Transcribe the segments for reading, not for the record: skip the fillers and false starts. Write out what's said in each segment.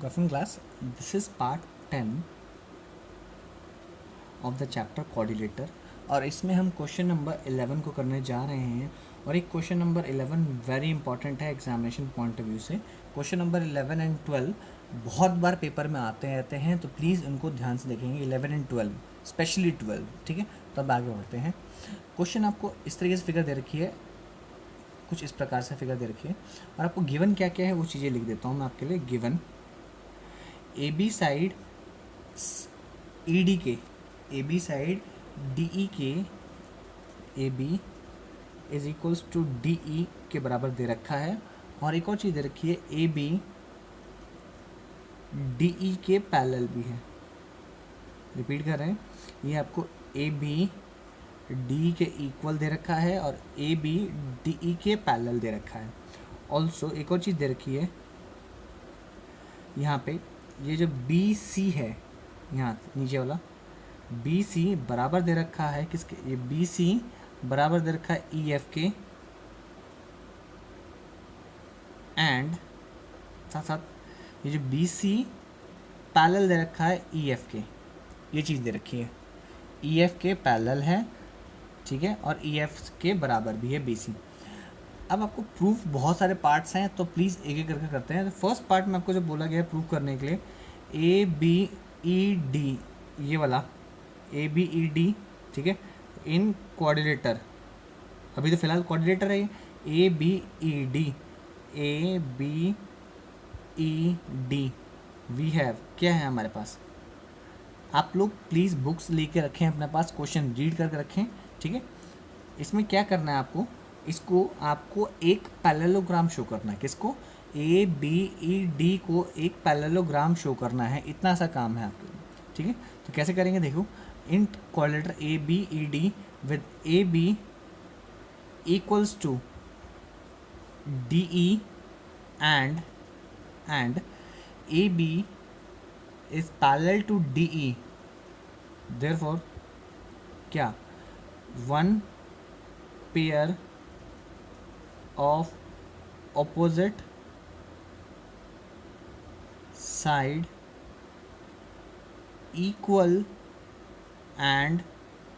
Good afternoon class. This is part 10 of the chapter coordinator और इसमें हम question number 11 को करने जा रहे हैं। और एक क्वेश्चन नंबर 11 वेरी इंपॉर्टेंट है एग्जामिनेशन पॉइंट ऑफ व्यू से। क्वेश्चन नंबर 11 एंड 12 बहुत बार पेपर में आते रहते हैं, तो प्लीज़ उनको ध्यान से देखेंगे। 11 एंड 12 स्पेशली 12, ठीक है। तो अब आगे बढ़ते हैं। क्वेश्चन आपको इस तरीके से फिगर दे रखी है, कुछ इस प्रकार से फिगर दे रखी है और आपको गिवन क्या क्या है वो चीज़ें लिख देता हूँ मैं आपके लिए। Given A B side E D के, A B side D E के, A B is equals to D E के बराबर दे रखा है। और एक और चीज़ दे रखी है, ए बी डी ई के पैरेलल भी है। रिपीट कर रहे हैं, ये आपको ए बी डी के इक्वल दे रखा है और ए बी डी ई के पैरेलल दे रखा है। ऑल्सो एक और चीज़ दे रखी है यहाँ पे, ये जो बी सी है यहाँ नीचे वाला बी सी बराबर दे रखा है किसके, ये बी सी बराबर दे रखा है ई एफ के, एंड साथ साथ ये जो बी सी पैरेलल दे रखा है ई एफ के, ये चीज़ दे रखी है। ई एफ के पैरेलल है, ठीक है, और ई एफ के बराबर भी है बी सी। अब आपको प्रूफ बहुत सारे पार्ट्स हैं, तो प्लीज़ एक एक करके करते हैं। तो फर्स्ट पार्ट में आपको जो बोला गया है प्रूफ करने के लिए, ए बी ई डी, ये वाला ए बी ई डी, ठीक है, इन कोऑर्डिनेटर, अभी तो फिलहाल कोऑर्डिनेटर है ये, A B E D, A B E D we have, क्या है हमारे पास। आप लोग प्लीज़ बुक्स लेके रखें अपने पास, क्वेश्चन रीड करके रखें, ठीक है। इसमें क्या करना है आपको, इसको आपको एक पैरेललोग्राम शो करना है। किसको? ए बी ई डी को एक पैरेललोग्राम शो करना है, इतना सा काम है आपके लिए, ठीक है। तो कैसे करेंगे देखो, in coordinator A B E D with A B equals to D E and A B is parallel to D E, therefore क्या, one pair of opposite side equal and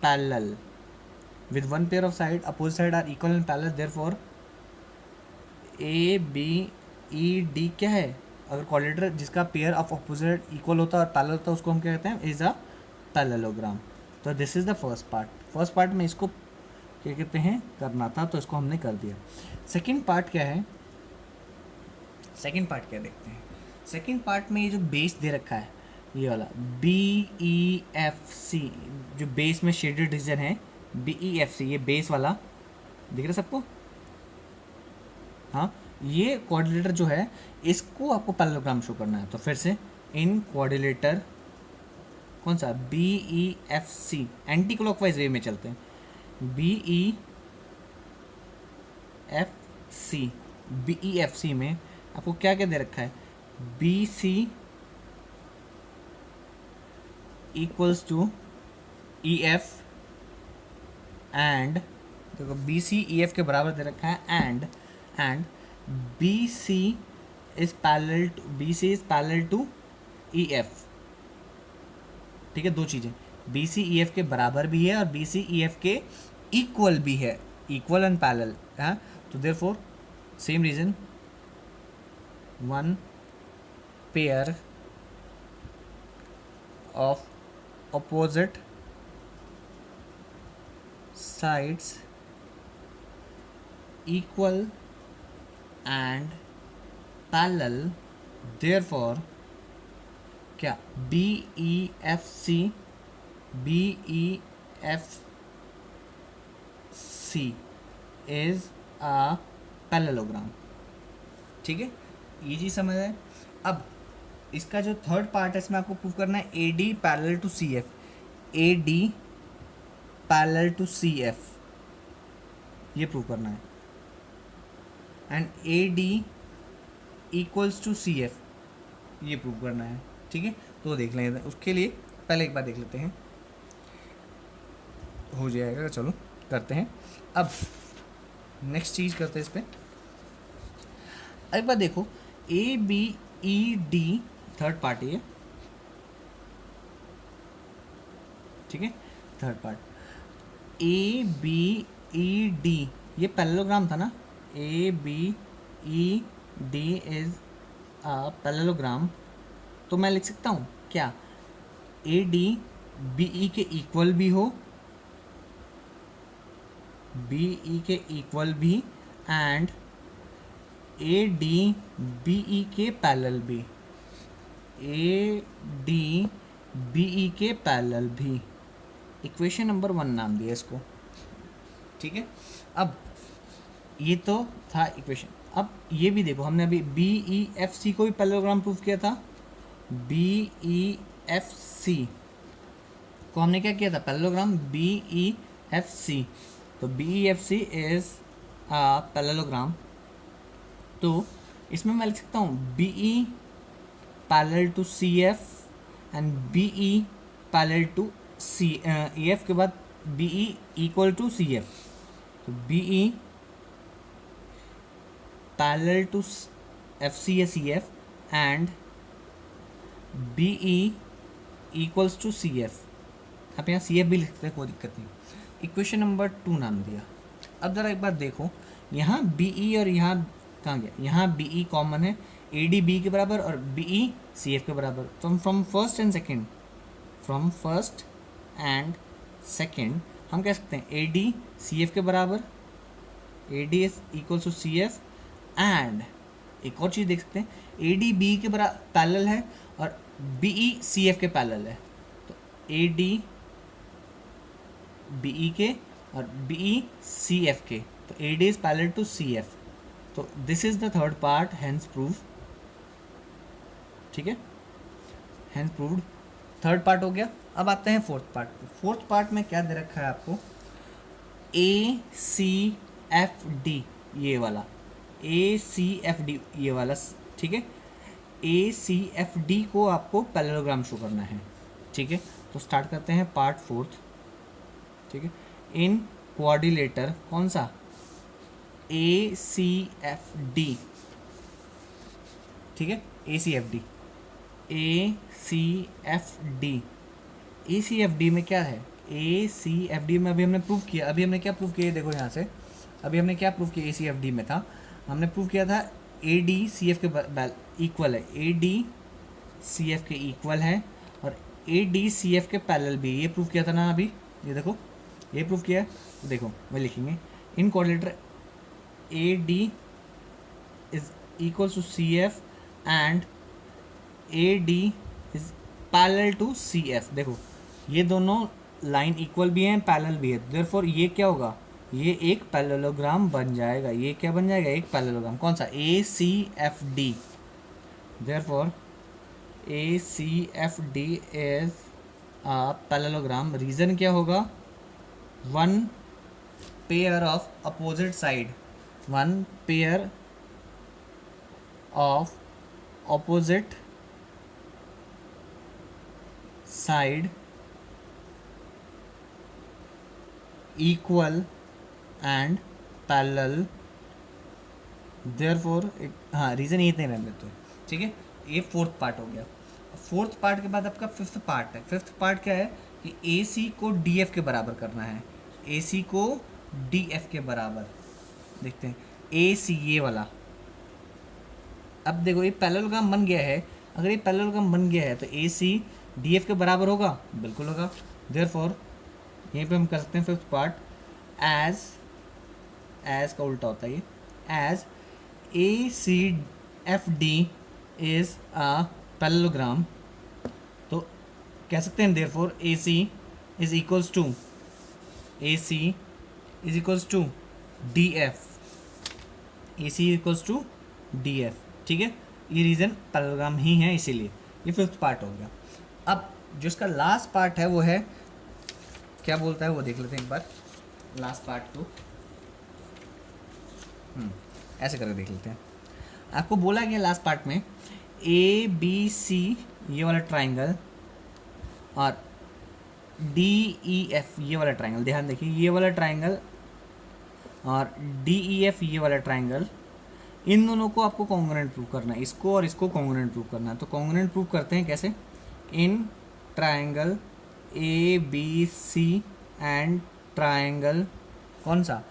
parallel, with one pair of side opposite side are equal and parallel, therefore A B E D क्या है, अगर coordinator जिसका pair of opposite equal होता है और parallel होता है उसको हम क्या कहते हैं, इज अ पैरेललोग्राम। तो this is the first part. First part में इसको क्या कहते हैं करना था, तो इसको हमने कर दिया। सेकंड पार्ट क्या है, सेकंड पार्ट क्या देखते हैं। सेकंड पार्ट में ये जो बेस दे रखा है, ये वाला बी ई एफ सी, जो बेस में शेडेड रीजन है, बी ई एफ सी, ये बेस वाला दिख रहा है सबको। हाँ, ये कोऑर्डिनेटर जो है इसको आपको पैरेललोग्राम शो करना है। तो फिर से इन कोऑर्डिनेटर कौन सा, B E F C, anticlockwise way में चलते हैं। B E F C, B E F C में आपको क्या क्या दे रखा है, B C equals to E F, and देखो बी सी ई एफ के बराबर दे रखा है, and B C is parallel to E F, ठीक है। दो चीज़ें, बी सी ई एफ के बराबर भी है और बी सी ई एफ के इक्वल भी है, इक्वल एंड पैरेलल, हाँ। तो therefore same reason, one pair of opposite sides equal and parallel, therefore क्या, B E F C, B E F C is a parallelogram, ठीक है। ये चीज़ समझ आए। अब इसका जो थर्ड पार्ट है इसमें आपको प्रूव करना है A D parallel to C F, A D parallel to C F, ये प्रूव करना है, and A D equals to C F, ये प्रूव करना है, ठीक है। तो देख लेंगे, उसके लिए पहले एक बार देख लेते हैं, हो जाएगा, चलो करते हैं। अब नेक्स्ट चीज़ करते हैं इस पर। एक बार देखो, A B E D third part ये, ठीक है। Third part A B E D, ये पैरेललोग्राम था ना, A B E D is a parallelogram. तो मैं लिख सकता हूँ क्या, ए डी बी ई के इक्वल भी हो, बी ई के इक्वल भी, and A D B E के पैरेलल भी, ए डी बी ई के पैरेलल भी। इक्वेशन नंबर 1 नाम दिया इसको, ठीक है। अब ये तो था इक्वेशन। अब ये भी देखो, हमने अभी बी ई एफ सी को भी पैरेललोग्राम प्रूफ किया था। बी ई एफ सी को हमने क्या किया था, parallelogram B E F C. तो B E F C is a parallelogram. तो इसमें मैं लिख सकता हूँ B E parallel to C F and B E parallel to C E F के बाद B E equal to C F. तो B E parallel to F C या C F and B E equals to C F. आप यहाँ C F भी लिखते हैं, कोई दिक्कत नहीं। इक्वेशन नंबर 2 नाम दिया। अब ज़रा एक बार देखो, यहाँ बी ई और यहाँ कहाँ गया, यहाँ बी ई कॉमन है, ए डी बी के बराबर और बी ई सी एफ के बराबर। तो from first and second, from first and second हम कह सकते हैं ए डी सी एफ के बराबर, A D is equal to C F. And एक और चीज़ देख सकते हैं, ए डी बी के बराबर पैरेलल है और बी ई सी एफ के पैरेलल है। तो ए डी बी ई के और बी ई सी एफ के, तो A D is parallel to C F. तो this is the third part, hence prove, ठीक है, हेंस प्रूव्ड। थर्ड पार्ट हो गया। अब आते हैं फोर्थ पार्ट। फोर्थ पार्ट में क्या दे रखा है आपको, ए सी एफ डी, ये वाला ए सी एफ डी, ये वाला, ठीक है। ए सी एफ डी को आपको पैरेललोग्राम शो करना है, ठीक है। तो स्टार्ट करते हैं पार्ट फोर्थ, ठीक है। इन क्वाड्रिलेटर कौन सा, ए सी एफ डी, ठीक है, ए सी एफ डी, ए सी एफ डी। ए सी एफ डी में क्या है, ए सी एफ डी में अभी हमने प्रूव किया, अभी हमने क्या प्रूव किया, देखो यहाँ से अभी हमने क्या प्रूव किया, ए सी एफ डी में था, हमने प्रूव किया था ए डी सी एफ के इक्वल है, ए डी सी एफ के इक्वल है और ए डी सी एफ के पैरेलल भी, ये प्रूव किया था ना अभी, ये देखो ये प्रूव किया है। तो देखो वही लिखेंगे, in quadrilateral A D is equal to C F and A D is parallel to C F. देखो ये दोनों लाइन इक्वल भी हैं, पैरेलल भी है, देयरफॉर ये क्या होगा, ये एक पैरेललोग्राम बन जाएगा। ये क्या बन जाएगा, एक पैरेललोग्राम। कौन सा, A C F D. Therefore A C F D is a parallelogram. Reason क्या होगा, one pair of opposite side, one pair of opposite side equal and parallel. Therefore हाँ, रीज़न ये इतने रहने देते हैं, ठीक है। ये फोर्थ पार्ट हो गया। फोर्थ पार्ट के बाद आपका फिफ्थ पार्ट है। फिफ्थ पार्ट क्या है कि ए सी को डी एफ के बराबर करना है, ए सी को डी एफ के बराबर। देखते हैं ए सी, ये वाला। अब देखो ये पैरेललोग्राम बन गया है, अगर ये पैरेललोग्राम बन गया है तो ए सी डी एफ के बराबर होगा, बिल्कुल होगा। देयरफॉर यहीं पे हम कर सकते हैं फिफ्थ पार्ट, एज का उल्टा होता है ये, as A C F D is a parallelogram. तो कह सकते हैं therefore A C is equals to, A C is equals to D F, A C equals to D F, ठीक है। ये रीज़न पैरेललोग्राम ही है, इसीलिए ये फिफ्थ पार्ट हो गया। अब जो इसका लास्ट पार्ट है वो है, क्या बोलता है वो देख लेते हैं एक बार लास्ट पार्ट को। ऐसे करके देख लेते हैं। आपको बोला गया लास्ट पार्ट में ए बी सी, ये वाला ट्राइंगल, और डी ई एफ, ये वाला ट्राइंगल, ध्यान देखिए ये वाला ट्राइंगल, और डी ई एफ, ये वाला ट्राइंगल इन दोनों को आपको कॉन्ग्रुएंट प्रूव करना है, इसको और इसको कॉन्ग्रुएंट प्रूव करना है। तो कॉन्ग्रुएंट प्रूव करते हैं कैसे? In triangle A B C and triangle कौन सा?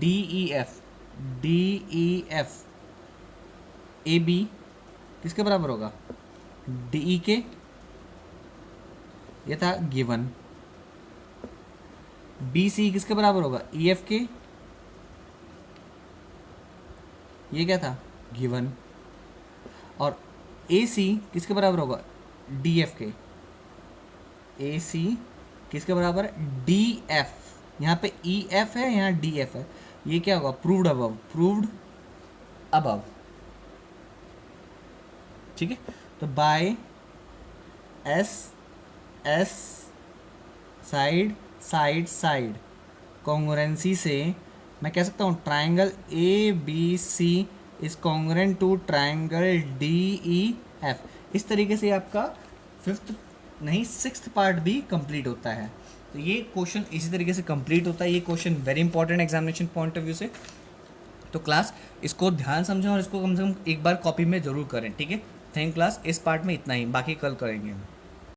D E F A B किसके बराबर होगा? डी ई के, ये था गिवन। बी सी किसके बराबर होगा? ई एफ के, ये क्या था? गिवन। और ए सी किसके बराबर होगा? डी एफ के। ए सी किसके बराबर? D F. यहाँ पे ई एफ है, यहाँ डी एफ है, ये क्या होगा? Proved above, proved above. ठीक है, तो by S S side side side congruency से मैं कह सकता हूँ triangle A B C is congruent to triangle D E F. इस तरीके से आपका सिक्स्थ पार्ट भी कंप्लीट होता है। तो ये क्वेश्चन इसी तरीके से कंप्लीट होता है। ये question very important examination point of view से। तो क्लास इसको ध्यान समझें और इसको कम से कम एक बार कॉपी में ज़रूर करें। ठीक है, थैंक क्लास। इस पार्ट में इतना ही, बाकी कल करेंगे।